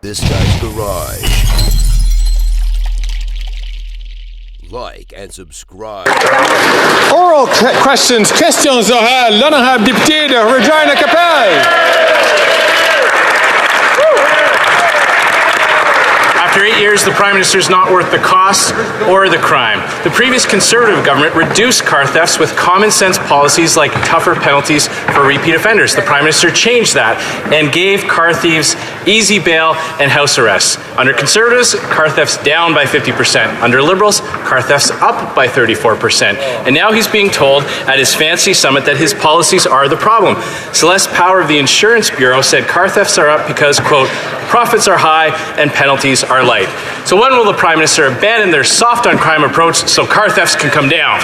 this guy's garage. Like and subscribe. Oral questions. Questions orales. L'honorable député de Regina-Capelle. After 8 years, the Prime Minister is not worth the cost or the crime. The previous Conservative government reduced car thefts with common sense policies like tougher penalties for repeat offenders. The Prime Minister changed that and gave car thieves easy bail and house arrest. Under Conservatives, car thefts down by 50%. Under Liberals, car thefts up by 34%. And now he's being told at his fancy summit that his policies are the problem. Celeste Power of the Insurance Bureau said car thefts are up because, quote, profits are high and penalties are light. So when will the Prime Minister abandon their soft on crime approach so car thefts can come down?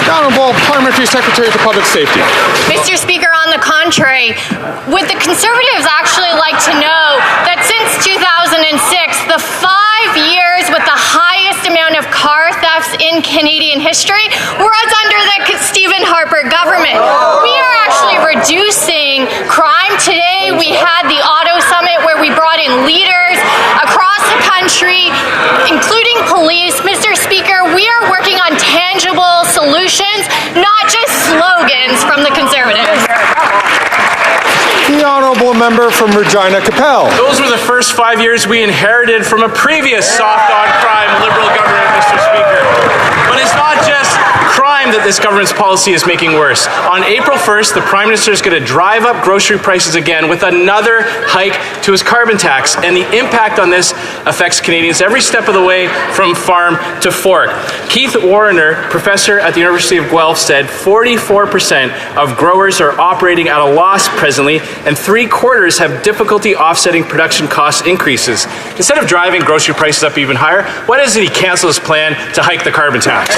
The Honourable Parliamentary Secretary for Public Safety. Mr. Speaker, on the contrary, would the Conservatives actually like to know that since 2006, the 5 years with the highest amount of car thefts in Canadian history was under the Stephen Harper government. We are actually reducing crime. Today we had the Auto Summit where we brought in leaders across the country, including police. Mr. Speaker, we are working on tangible solutions, not just slogans from the Conservatives. The Honourable Member from Regina-Capelle. Those were the first 5 years we inherited from a previous soft on crime Liberal government, Mr. Speaker. But it's not just crime that this government's policy is making worse. On April 1st, the Prime Minister is going to drive up grocery prices again with another hike to his carbon tax. And the impact on this affects Canadians every step of the way from farm to fork. Keith Warner, professor at the University of Guelph, said 44% of growers are operating at a loss presently, and 3/4 have difficulty offsetting production cost increases. Instead of driving grocery prices up even higher, why doesn't he cancel his plan to hike the carbon tax?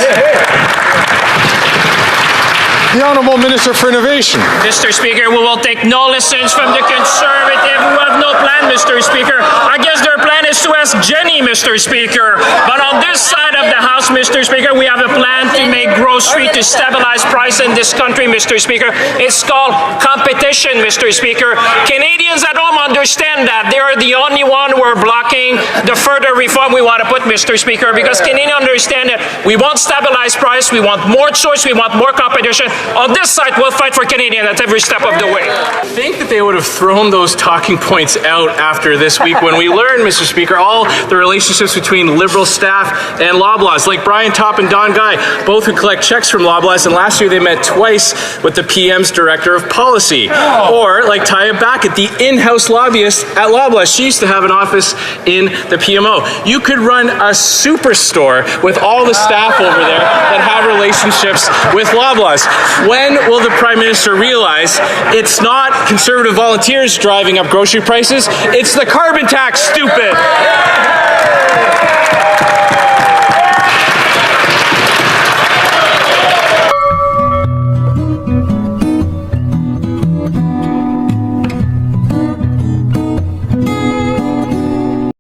The Honourable Minister for Innovation. Mr. Speaker, we will take no lessons from the Conservative who have no plan, Mr. Speaker. I guess their plan is to ask Jenny, Mr. Speaker. But on this side of the House, Mr. Speaker, we have a plan to make grocery to stabilize price in this country, Mr. Speaker. It's called competition, Mr. Speaker. Canadians at home understand that. They are the only one who are blocking the further reform we want to put, Mr. Speaker, because Canadians understand that we want stabilized price, we want more choice, we want more competition. On this side, we'll fight for Canadians at every step of the way. I think that they would have thrown those talking points out after this week when we learned, Mr. Speaker, all the relationships between Liberal staff and Loblaws, like Brian Topp and Don Guy, both who collect checks from Loblaws, and last year they met twice with the PM's Director of Policy. Or like Taya Backett, the in-house lobbyist at Loblaws. She used to have an office in the PMO. You could run a superstore with all the staff over there that have relationships with Loblaws. When will the Prime Minister realize it's not Conservative volunteers driving up grocery prices, it's the carbon tax, stupid?